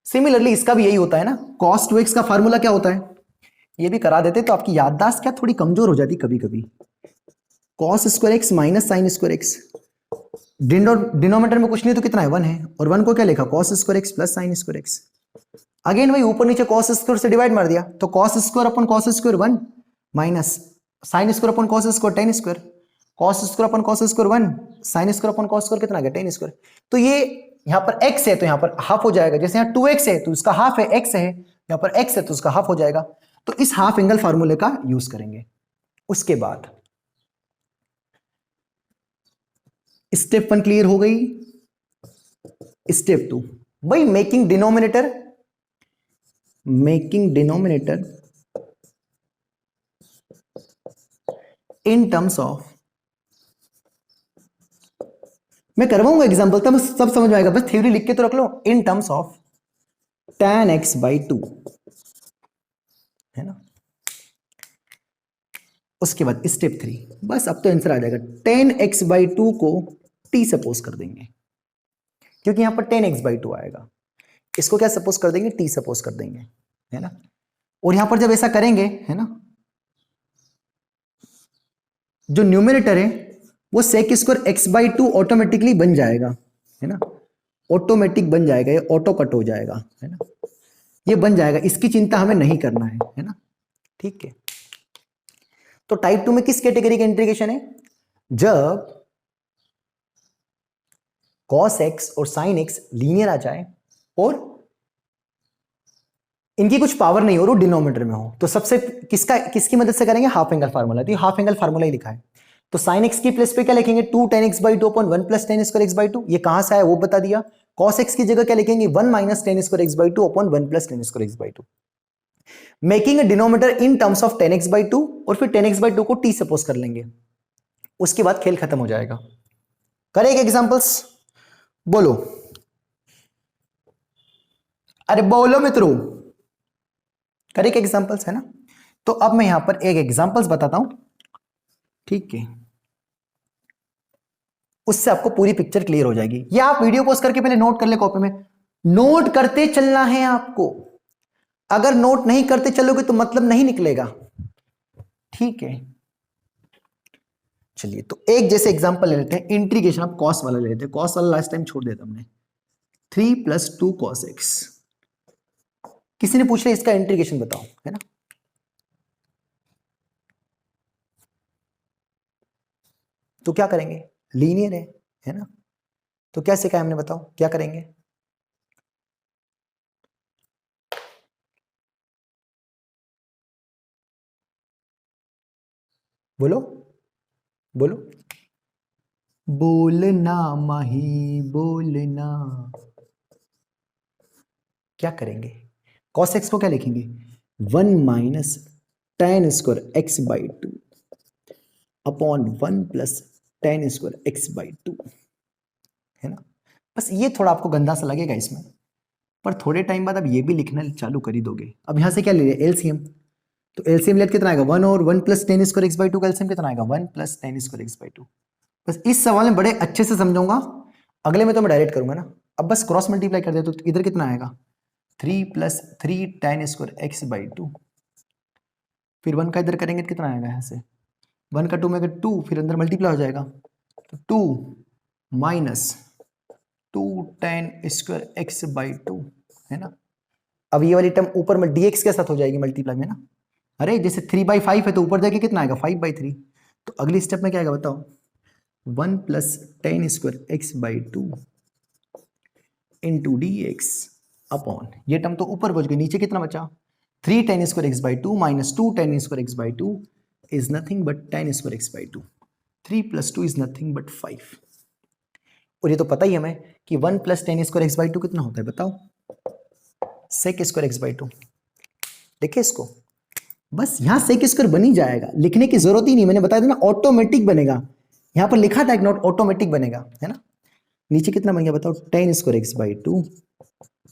सिमिलरली इसका भी यही होता है ना, cos 2x का फार्मूला क्या होता है, ये भी करा देते तो आपकी याददाश्त क्या थोड़ी कमजोर हो जाती कभी कभी। cos square x minus sine square x, denominator में कुछ नहीं तो कितना है 1 है, और 1 को क्या लिखा cos square x plus sign square x. Again वही ऊपर नीचे cos स्क्वायर से डिवाइड मार दिया तो cos square upon cos square 1 minus sine square upon cos square tan square, cos square upon cos square 1 sine square upon cos square कितना आ गया tan square. तो ये यहाँ पर x है तो यहाँ पर हाफ हो जाएगा, जैसे यहाँ 2x है तो इसका हाफ है, x है यहाँ पर x है तो उसका हाफ हो जाएगा, तो इस हाफ एंगल फार्मूले का यूज करेंगे। उसके बाद स्टेप 1 क्लियर हो गई। स्टेप 2 भाई making denominator in terms of, मैं करवाऊंगा एग्जांपल तब सब समझ में आएगा, बस थ्योरी लिख के तो रख लो, in terms of tan x by 2, है ना। उसके बाद स्टेप 3, बस अब तो आंसर आ जाएगा, tan x बाई 2 को t सपोज कर देंगे, क्योंकि यहां पर tan x बाई 2 आएगा, इसको क्या सपोज कर देंगे t सपोज कर देंगे, है ना। और यहां पर जब ऐसा करेंगे, है ना, जो न्यूमरेटर है वो sec square x by 2 automatically बन जाएगा, है ना, ऑटोमेटिक बन जाएगा, ये ऑटो कट हो जाएगा, है ना, ये बन जाएगा, इसकी चिंता हमें नहीं करना है ना, ठीक है। तो टाइप 2 में किस कैटेगरी का इंटीग्रेशन है, जब cos x और sin x लीनियर आ जाए और इनकी कुछ पावर नहीं हो और वो डिनोमिनेटर में हो, तो सबसे किसकी मदद से करेंगे, हाफ एंगल फार्मूला, तो हाफ एंगल फार्मूला ही लिखा है। तो sin x की प्लेस पे क्या लिखेंगे 2 tan x by 2 upon 1 plus tan square x by 2, ये कहां से आया वो बता दिया। cos x की जगह क्या लिखेंगे 1 minus tan square x by 2 upon 1 plus tan square x by 2, making a denominator in terms of tan x by 2, और फिर tan x बाई 2 को t सपोज कर लेंगे, उसके बाद खेल खत्म हो जाएगा। करेंगे एग्जांपल्स, बोलो, अरे बोलो मित्रों, करेंगे एग्जांपल्स, है ना। तो अब मैं यहां पर एक एग्जांपल्स बताता हूं, ठीक है, उससे आपको पूरी पिक्चर क्लियर हो जाएगी। या आप वीडियो पॉज करके पहले नोट कर ले कॉपी में, नोट करते चलना है आपको, अगर नोट नहीं करते चलोगे तो मतलब नहीं निकलेगा, ठीक है। चलिए तो एक जैसे एग्जांपल ले लेते हैं, इंटीग्रेशन ऑफ कॉस वाला ले लेते हैं, कॉस वाला लास्ट टाइम छोड़ देता हमने, 3 प्लस 2 कॉस एक्स। किसी ने पूछ लिया इसका इंटीग्रेशन बताओ, है ना, तो क्या करेंगे, लीनियर है ना, तो क्या सिखाया हमने बताओ क्या करेंगे, बोलो बोलो, बोलना माही बोलना, क्या करेंगे, cos x को क्या लिखेंगे 1 minus tan square x by 2 upon 1 plus tan square x by 2, है ना। बस ये थोड़ा आपको गंदा सा लगेगा इसमें, पर थोड़े टाइम बाद अब ये भी लिखना चालू कर ही दोगे। अब यहां से क्या ले लिया एलसीएम, तो एलसीएम लेट कितना आएगा 1, और 1 plus tan square x by 2 का एलसीएम कितना आएगा 1 plus tan square x by 2। बस इस सवाल में बड़े अच्छे से समझाऊंगा, अगले में तो मैं डायरेक्ट करूंगा ना। अब बस क्रॉस मल्टीप्लाई कर दे तो इधर कितना आएगा 3 plus 3 tan square x by 2, फिर 1 का इधर करेंगे तो कितना आएगा, यहाँ से 1 का 2 में अगर 2 फिर अंदर मल्टीप्लाई हो जाएगा, तो 2 minus 2 tan square x by 2, है ना, अब ये वाली टर्म ऊपर में dx के साथ हो जाएगी मल्टीप्लाई में ना। अरे जैसे 3/5 है तो ऊपर जाके कितना आएगा 5/3। तो अगली स्टेप में क्या आएगा बताओ, 1 + tan² x/2 into D x upon, ये टर्म तो ऊपर पहुंच गई, नीचे कितना बचा 3 tan² x/2 minus 2 tan² x/2 is nothing but tan² x/2। 3 + 2 is nothing but 5। और ये तो पता ही हमें कि 1 + tan² x/2 कितना होता है बताओ, sec² x/2। देखिए इसको, बस यहां sec² बन ही जाएगा, लिखने की जरूरत ही नहीं, मैंने बताया था ना ऑटोमेटिक बनेगा। यहां पर लिखा था एक नोट, ऑटोमेटिक बनेगा, है ना। नीचे कितना बन गया बताओ, tan² x/2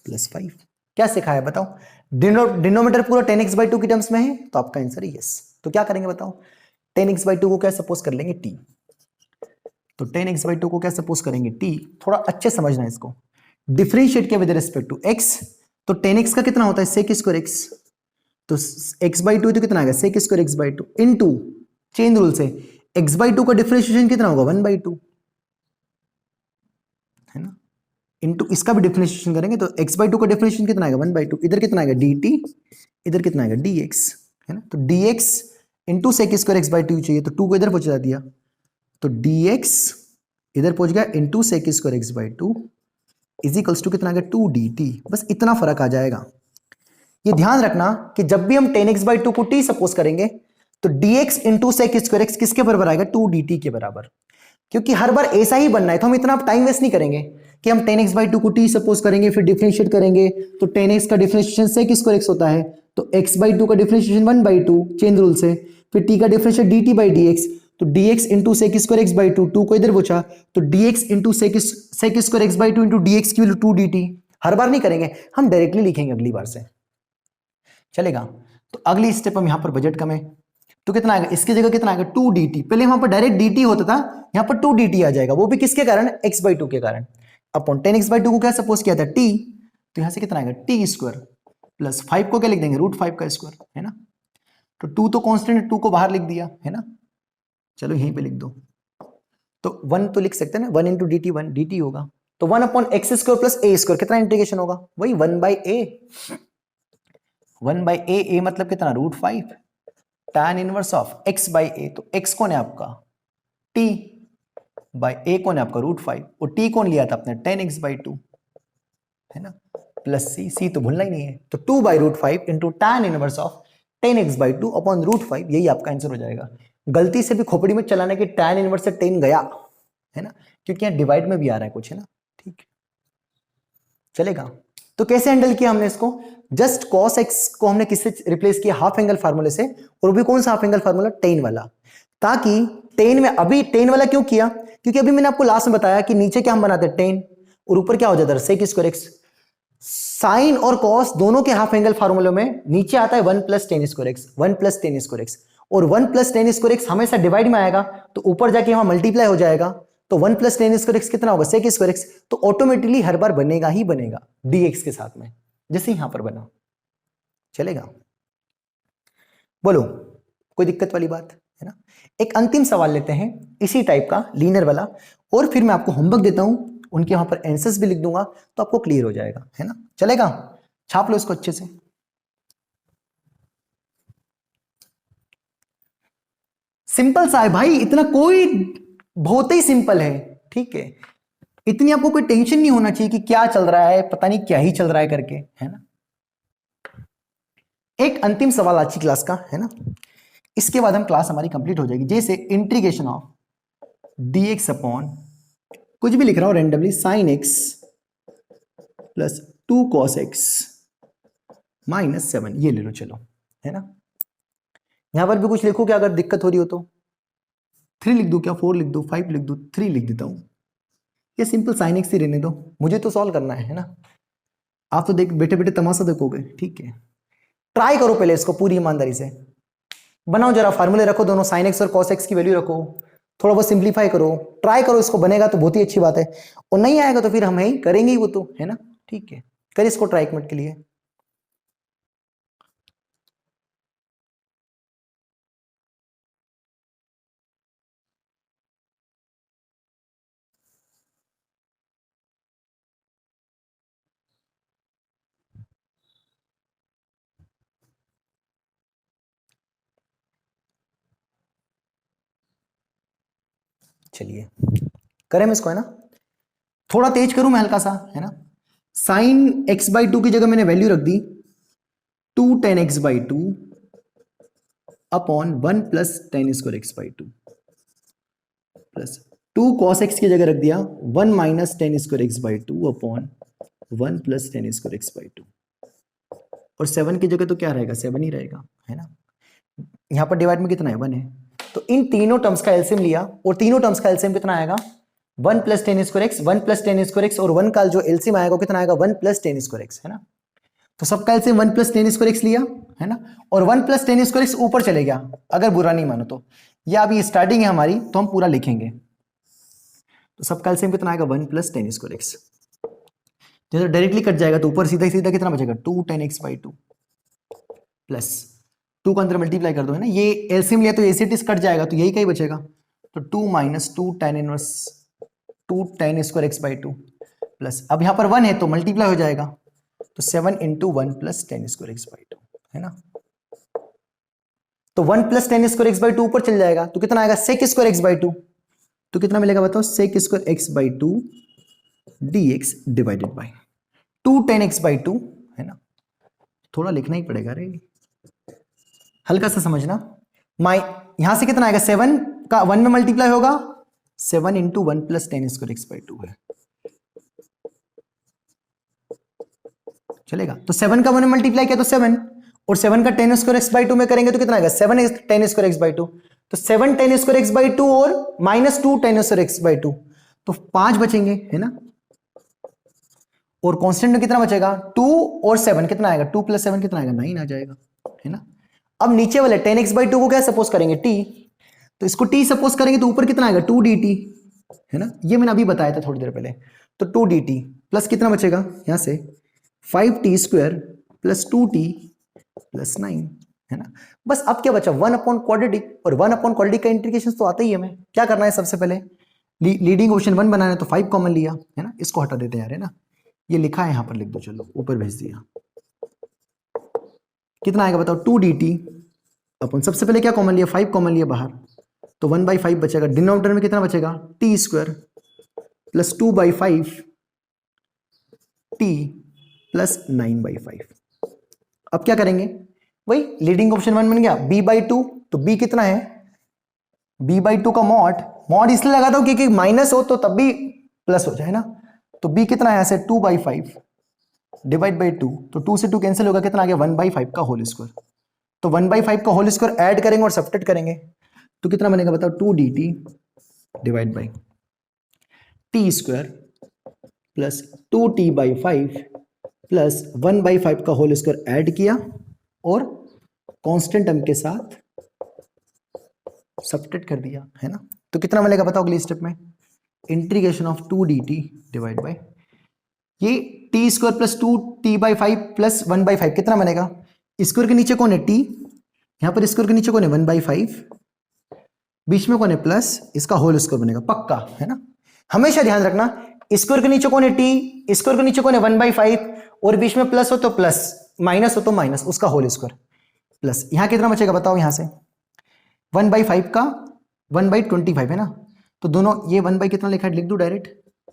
+ 5। क्या सिखाया बताओ, डिनोमिनेटर पूरा tan x/2 की टर्म्स में है, तो आपका आंसर है यस। तो क्या करेंगे बताओ, tan x/2 को क्या सपोज कर लेंगे t। तो tan x/2 को क्या सपोज करेंगे t, थोड़ा अच्छे समझना है इसको। डिफरेंशिएट किया विद रिस्पेक्ट टू x, तो tan x का कितना होता है sec² x, तो x/2 तो कितना आएगा sec² x/2 into chain rule से x/2 का डिफरेंशिएशन कितना होगा 1/2, है ना। इनटू इसका भी डिफरेंशिएशन करेंगे तो x/2 का डिफरेंशिएशन कितना आएगा 1/2, इधर कितना आएगा dt, इधर कितना आएगा dx, है ना। तो dx इंटू sec² x/2 चाहिए, तो 2 को इधर पहुंचा दिया, तो dx इधर पहुंच गया into sec² x/2 is equals to कितना आ गया 2 dt। बस इतना फर्क आ जाएगा। ये ध्यान रखना कि जब भी हम tan x/2 को t सपोज करेंगे तो dx इंटू sec² x किसके बराबर आएगा 2 dt के बराबर। क्योंकि हर बार ऐसा ही बनना है, तो हम इतना टाइम वेस्ट नहीं करेंगे कि हम tan x/2 को t सपोज करेंगे फिर डिफरेंशिएट करेंगे, तो tan x का डिफरेंशिएशन sec² x होता है, तो x/2 का डिफरेंशिएशन 1/2 चेन रूल से, फिर t का डिफरेंशिएट dt/dx, तो dx इंटू sec² x/2, 2 को इधर पूछा, तो dx into sec² x/2 into dx की वैल्यू 2 dt। हर बार नहीं करेंगे, हम डायरेक्टली लिखेंगे अगली बार से, चलेगा। तो अगली स्टेप हम यहां पर बजट कम है, तो कितना आएगा, इसकी जगह कितना आएगा 2 dt। पहले वहां पर डायरेक्ट dt होता था, यहां पर 2 dt आ जाएगा, वो भी किसके कारण x/2 के कारण। अपॉन tan x/2 को क्या सपोज किया था t, तो यहां से कितना आएगा t² प्लस 5 को क्या लिख देंगे √5 का स्क्वायर, है ना। तो 2 तो कांस्टेंट है, 2 को बाहर लिख दिया, है ना। चलो यहीं पे लिख दो, तो 1 तो लिख सकते हैं ना, 1 इंटू dt 1 dt होगा, तो 1/x² प्लस a² कितना इंटीग्रेशन होगा, वही 1/a, 1/a, a मतलब कितना √5 tan इनवर्स ऑफ x/a, तो x कौन है आपका t बाय a कौन है आपका √5, और t कौन लिया था आपने tan x/2, है ना, प्लस c तो भूलना ही नहीं है, तो 2/√5 into tan inverse of tan x/2 upon √5, यही आपका आंसर हो जाएगा। गलती से भी खोपड़ी में चलाने के tan इनवर्स से tan गया, है ना, क्योंकि यहां डिवाइड में भी आ रहा है कुछ, है ना, ठीक चलेगा। तो कैसे हैंडल किया हमने इसको, जस्ट cos x को हमने किससे रिप्लेस किया, हाफ एंगल फार्मूले से, और भी कौन सा हाफ एंगल फार्मूला tan वाला, ताकि tan में, अभी tan वाला क्यों किया, क्योंकि अभी मैंने आपको लास्ट में बताया कि नीचे क्या हम बनाते हैं tan, और ऊपर क्या हो जाता है sec² x। साइन और कॉस दोनों के हाफ एंगल फार्मूले में नीचे आता है 1 + tan² x, 1 + tan² x, और 1 + tan² x हमेशा डिवाइड में आएगा, तो ऊपर जाके वहां मल्टीप्लाई हो जाएगा, तो 1 + tan² x कितना होगा sec² x, तो ऑटोमेटिकली हर बार बनेगा ही बनेगा dx के साथ में, जैसे यहां पर बना, चलेगा। बोलो कोई दिक्कत वाली बात है ना। एक अंतिम सवाल लेते हैं इसी टाइप का लीनियर वाला, और फिर मैं आपको होमवर्क देता हूं, उनके वहां पर आंसर्स भी लिख दूंगा, तो आपको क्लियर हो जाएगा, है ना, चलेगा। छाप लो इसको अच्छे से। सिंपल सा है भाई, इतना कोई, बहुत ही सिंपल है, ठीक है। इतनी आपको कोई टेंशन नहीं होना चाहिए कि क्या चल रहा है, पता नहीं क्या ही चल रहा है करके, है ना। एक अंतिम सवाल आज की क्लास का, है ना, इसके बाद हम क्लास हमारी कंप्लीट हो जाएगी। जैसे इंटीग्रेशन ऑफ dx अपॉन, कुछ भी लिख रहा हूं randomly, sin x plus 2 cos x minus 7, ये ले लो चलो, है ना। यहां पर भी कुछ लिखो क्या, अगर दिक्कत हो रही हो तो 3 लिख दो क्या, 4 लिख दो, 5 लिख दो, 3 लिख देता हूं, ये सिंपल sin x ही रहने दो, मुझे तो सॉल्व करना है ना। आप तो देख बेटे बेटे तमाशा देखोगे, ठीक है। ट्राई करो पहले इसको पूरी ईमानदारी से, बनाओ जरा, फार्मूले रखो दोनों, sin x और cos x की वैल्यू रखो, थोड़ा बहुत सिंप्लीफाई करो, ट्राई करो, इसको बनेगा तो बहुत ही अच्छी बात है, और नहीं आएगा तो फिर हम ही करेंगे ही वो तो, है ना, ठीक है। कर इसको ट्राई 1 मिनट के लिए। चलिए करें इसको, है ना, थोड़ा तेज करूं मैं हल्का सा, है ना। साइन एक्स बाई टू की जगह मैंने वैल्यू रख दी 2 tan x by two upon 1 plus ten square x by two plus 2 cos x की जगह रख दिया 1 minus ten square x by two upon 1 plus ten square x by two, और 7 की जगह तो क्या रहेगा, 7 ही रहेगा, है ना। यहां पर डिवाइड में कितना है, 1 है, तो इन तीनों टर्म्स का एलसीएम लिया और तीनों टर्म्स का एलसीएम कितना आएगा, 1 plus ten square x, 1 plus ten square x, और 1 का जो एलसीएम आएगा कितना आएगा, 1 प्लस टेन स्क्वायर एक्स, है ना। तो सबका LCM 1 plus ten square x लिया, है ना, और 1 प्लस टेन स्क्वायर एक्स ऊपर चले गया, अगर बुरा नहीं मानो तो, या अभी स्टार्टिंग है हमारी तो हम पूरा लिखेंगे। तो सबका एलसीएम कितना आएगा, 1 प्लस टेन स्क्वायर एक्स, जैसे डायरेक्टली कट जाएगा तो ऊपर सीधा सीधा कितना बचेगा, 2 tan x by two plus 2 का अंदर मल्टीप्लाई कर दो, है ना, ये एलसीएम लिया तो एसिटिस कट जाएगा तो यही कहीं बचेगा, तो 2 minus 2 tan inverse 2 tan square x by two plus, अब यहां पर 1 है तो मल्टीप्लाई हो जाएगा, तो 7 into 1 plus ten square x by two, है ना। तो 1 plus ten square x by two ऊपर चल जाएगा तो कितना आएगा, sec square x by two, तो कितना मिलेगा बताओ, sec square x by two d x divided by 2 tan x by two, है ना, थोड़ा लिखना ही पड़ेगा रे, हल्का सा समझना। माइ यहां से कितना आएगा, 7 का 1 में मल्टीप्लाई होगा, 7 into 1 plus ten square x by two है, चलेगा। तो 7 का 1 में मल्टीप्लाई किया तो 7, और 7 का tan square x by two में करेंगे तो कितना आएगा, 7 tan square x by two, तो 7 tan square x by two और minus 2 tan square x by two, तो 5 बचेंगे, है ना, और कांस्टेंट में कितना बचेगा, 2 और 7 कितना आएगा, 2 प्लस 7 कितना आएगा, 9 आ जाएगा, है ना। अब नीचे वाले 10x बाई टू को क्या सपोज करेंगे, t, तो इसको t सपोज करेंगे तो ऊपर कितना आएगा, 2 dt, है ना, ये मैंने अभी बताया था थोड़ी देर पहले, तो 2 dt प्लस कितना बचेगा यहां से 5t square plus 2t plus 9, है ना। बस अब क्या बचा, 1 अपॉन क्वाड्रेटिक, और 1 अपॉन क्वाड्रेटिक का इंटीग्रेशन तो आता ही है, हमें क्या करना है, सबसे पहले लीडिंग क्वेश्चन 1 बनाना है तो 5 कॉमन लिया, है ना, इसको हटा देते हैं यार, है ना, ये लिखा है यहां पर लिख दो, चलो ऊपर भेज दिया, कितना आएगा बताओ, 2 dt अपन सबसे पहले क्या कॉमन लिया, 5 कॉमन लिया बाहर, तो 1 बाई 5 बचेगा, डिनोमिनेटर में कितना बचेगा, T square plus 2 by 5 T plus 9 by 5। अब क्या करेंगे, वही लीडिंग ऑप्शन 1 बन गया, b बाई टू, तो b कितना है, b बाई टू का मॉड, मॉड इसलिए लगाता हूं क्योंकि माइनस हो तो तब भी प्लस हो जाए ना, तो b कितना है ऐसे 2 बाई 5 डिवाइड बाई 2, तो 2 से 2 कैंसिल होगा, कितना आ गया 1 बाई 5 का होल स्क्वायर, तो 1 बाई 5 का होल स्क्वायर ऐड करेंगे और सब्ट्रैक्ट करेंगे तो कितना बनेगा बताओ, 2 dt divide by T square plus 2t by 5 plus 1 by 5 का होल स्क्वायर ऐड किया और कांस्टेंट टर्म के साथ सब्ट्रैक्ट कर दिया, है ना। तो कितना मिलेगा बताओ अगले स्टेप में, integration of 2 dt divide by ये t square plus 2t by 5 plus 1 by 5 कितना बनेगा, स्क्वायर के नीचे कौन है t, यहां पर स्क्वायर के नीचे कौन है 1 बाई 5, बीच में कौन है प्लस, इसका होल स्क्वायर बनेगा पक्का, है ना। हमेशा ध्यान रखना स्क्वायर के नीचे कौन है t, स्क्वायर के नीचे कौन है 1 बाई 5, और बीच में प्लस हो तो प्लस, माइनस हो तो माइनस, उसका होल स्क्वायर प्लस, यहां कितना बचेगा बताओ, यहां से 1 बाई 5 का 1 बाई 25, है ना, तो दोनों ये 1 बाई कितना लिखा है लिख दो डायरेक्ट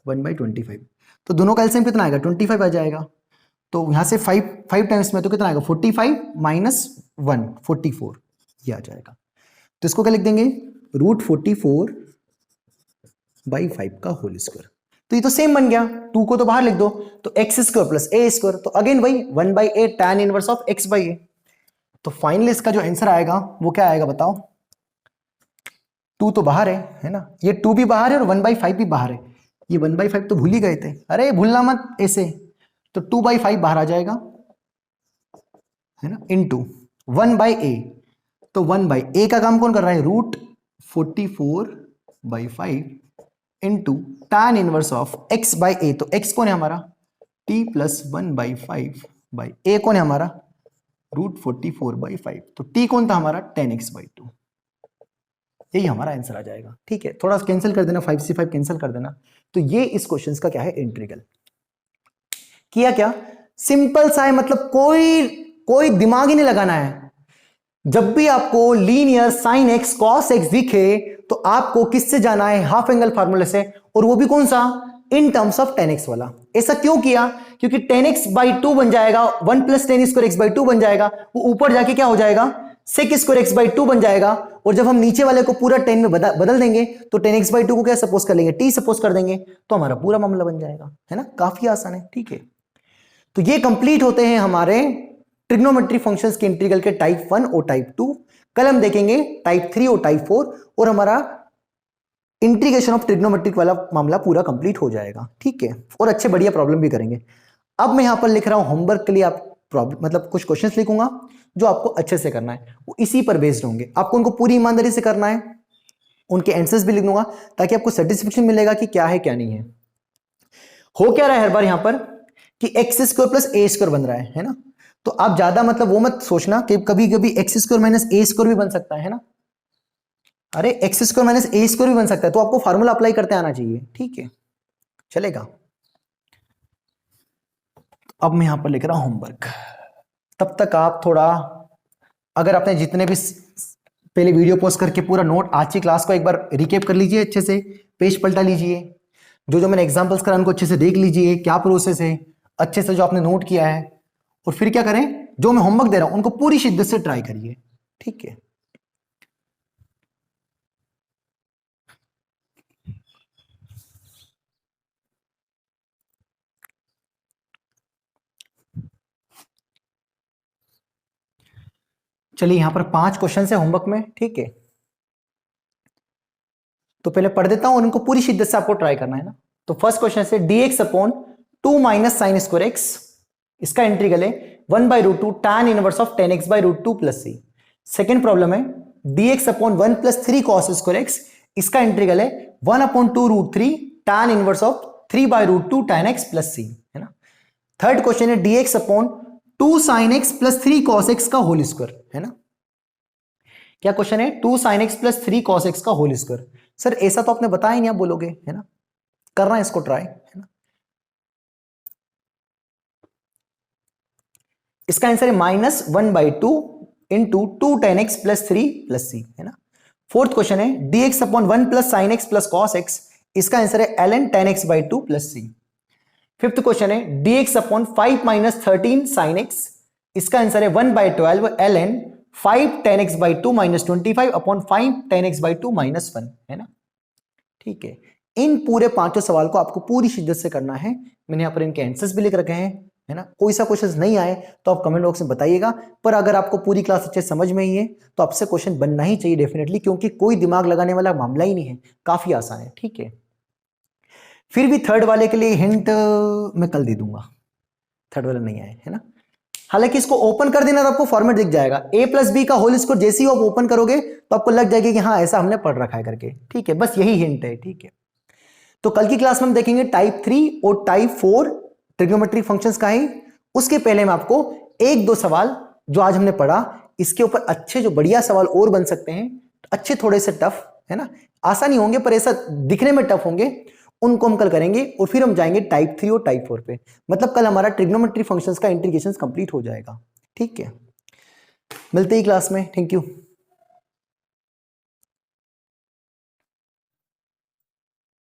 1 बाई 25, तो दोनों का एलसीएम कितना आएगा 25 आ जाएगा, तो यहां से 5 टाइम्स में तो कितना आएगा 45 माइनस 1 44 ये आ जाएगा, तो इसको क्या लिख देंगे √44 बाई 5 का होल स्क्वायर, तो ये तो सेम बन गया, 2 को तो बाहर लिख दो, तो x square plus a square, तो अगेन वही 1 by a tan inverse of x by a, तो फाइनली इसका जो आंसर आएगा वो क्या आएगा बताओ, 2 तो बाहर है ना, ये 2 भी बाहर है और 1 बाई 5 भी बाहर है, ये 1 बाई 5 तो भूल ही गए थे, अरे भूलना मत ऐसे, तो 2 बाई 5 बाहर आ जाएगा, है ना, इनटू 1 बाई ए, तो 1 बाई ए का काम कौन कर रहा है, √44 बाई 5 into tan inverse of x by a, तो x कौन है हमारा t plus 1 by 5 by a कौन है हमारा √44 बाई 5, तो t कौन था हमारा 10x बाई 2, यही हमारा आंसर आ जाएगा, ठीक है, थोड़ा कैंसिल कर देना, 5 से 5 कैंसिल कर देना, तो ये इस क्वेश्चन का क्या है इंटीग्रल किया, क्या सिंपल सा है, मतलब कोई दिमाग ही नहीं लगाना है, जब भी आपको linear sign x cos x दिखे तो आपको किससे जाना है, हाफ एंगल फार्मूले से, और वो भी कौन सा, इन टर्म्स ऑफ tan x वाला। ऐसा क्यों किया, क्योंकि tan x बाई 2 बन जाएगा 1 plus tan square x by 2 बन जाएगा, वो ऊपर जाके क्या हो जाएगा, sec स्क्वायर x बाई 2 बन जाएगा, और जब हम नीचे वाले को पूरा 10 में बदल देंगे तो tan x बाई 2 को क्या सपोज कर लेंगे, t सपोज कर देंगे, तो हमारा पूरा मामला बन जाएगा, है ना, काफी आसान है। ठीक है, तो ये कंप्लीट होते हैं हमारे ट्रिग्नोमेट्री फंक्शंस के इंटीग्रल के टाइप 1 और टाइप 2। कल हम देखेंगे टाइप 3 और टाइप 4, और हमारा इंटीग्रेशन ऑफ ट्रिग्नोमेट्रिक वाला मामला पूरा कंप्लीट हो जाएगा। ठीक है, और अच्छे बढ़िया प्रॉब्लम भी करेंगे। अब मैं यहां पर लिख रहा हूं होमवर्क के लिए, आप प्रॉब्लम मतलब कुछ क्वेश्चंस लिखूंगा जो आपको अच्छे से करना है, वो इसी पर बेस्ड होंगे, आपको उनको पूरी ईमानदारी से करना है, उनके आंसर्स भी लिख दूंगा ताकि आपको सेटिस्फेक्शन मिलेगा कि क्या है क्या नहीं है। हो क्या रहा है हर बार यहां पर कि x square plus a square बन रहा है ना, तो आप ज्यादा मतलब वो मत सोचना कि कभी कभी एक्स स्क्वायर माइनस ए स्क्वायर भी बन सकता है ना, अरे एक्स स्क्वायर माइनस ए स्क्वायर भी बन सकता है, तो आपको फार्मूला अप्लाई करते आना चाहिए। ठीक है, चलेगा। अब मैं यहां पर लिख रहा हूं होमवर्क, तब तक आप थोड़ा, अगर आपने जितने भी पहले वीडियो पोस्ट करके पूरा नोट आज की क्लास को एक बार रिकेप कर लीजिए, अच्छे से पेज पलटा लीजिए, जो जो मैंने एग्जांपल्स करा उनको अच्छे से देख लीजिए क्या प्रोसेस है, अच्छे से जो आपने नोट किया है, और फिर क्या करें, जो मैं होमवर्क दे रहा हूं उनको पूरी शिद्दत से ट्राई करिए। ठीक है, चलिए यहां पर 5 क्वेश्चन है होमवर्क में। ठीक है, तो पहले पढ़ देता हूं और उनको पूरी शिद्दत से आपको ट्राई करना है ना। तो फर्स्ट क्वेश्चन से dx upon 2 minus sine square x, इसका इंटीग्रल है 1/√2 tan inverse of tan x by root 2 plus c. Second problem है dx upon 1 plus 3 cos square x, इसका इंटीग्रल है 1/2√3 tan inverse of 3/√2 tan x plus c, है ना। Third question है dx upon 2 sin x plus 3 cos x का whole square, है ना। क्या क्वेश्चन है, 2 sin x plus 3 cos x का होल स्क्वायर। सर ऐसा तो आपने बताया ही नहीं, आप बोलोगे, है ना, करना है इसको ट्राई, है ना। इसका आंसर है -1/2 into 2 tan x plus 3 plus c, है ना। फोर्थ क्वेश्चन है dx upon 1 plus sine x plus cos x, इसका आंसर है ln tan x by 2 plus c. Fifth question है dx upon 5 minus 13 sine x, इसका answer है 1/12 ln 5 tan x by 2 minus 25 upon 5 tan x by 2 minus 1, है ना। ठीक है, इन पूरे पांचों सवाल को आपको पूरी शिद्दत से करना है। मैंने यहाँ पर इनके आंसर्स भी लिख रखे हैं, है ना। कोई सा क्वेश्चन नहीं आए तो आप कमेंट बॉक्स में बताइएगा, पर अगर आपको पूरी क्लास अच्छे समझ में ही है तो आपसे क्वेश्चन बनना ही चाहिए डेफिनेटली, क्योंकि कोई दिमाग लगाने वाला मामला ही नहीं है, काफी आसान है। ठीक है, फिर भी थर्ड वाले के लिए हिंट मैं कल दे दूंगा, थर्ड वाला नहीं आए, है ना। हालांकि इसको ओपन कर देना तो आपको फॉर्मेट दिख जाएगा, a प्लस बी का होल स्क्वायर, जैसे ही आप ओपन करोगे तो आपको लग जाएगा कि हाँ ऐसा हमने पढ़ रखा है करके। ठीक है, बस यही हिंट है। ठीक है, तो कल की क्लास में हम देखेंगे टाइप 3 और टाइप 4 ट्रिग्नोमेट्रिक फंक्शंस का ही। उसके पहले मैं आपको एक दो सवाल जो आज हमने पढ़ा इसके ऊपर अच्छे जो बढ़िया सवाल और बन सकते हैं, अच्छे थोड़े से टफ, है ना, आसानी होंगे पर ऐसा दिखने में टफ होंगे, उनको हम कल करेंगे, और फिर हम जाएंगे टाइप 3 और टाइप 4 पे। मतलब कल हमारा ट्रिग्नोमेट्री फंक्शंस का इंटीग्रेशन कंप्लीट हो जाएगा। ठीक है, मिलते ही क्लास में, थैंक यू।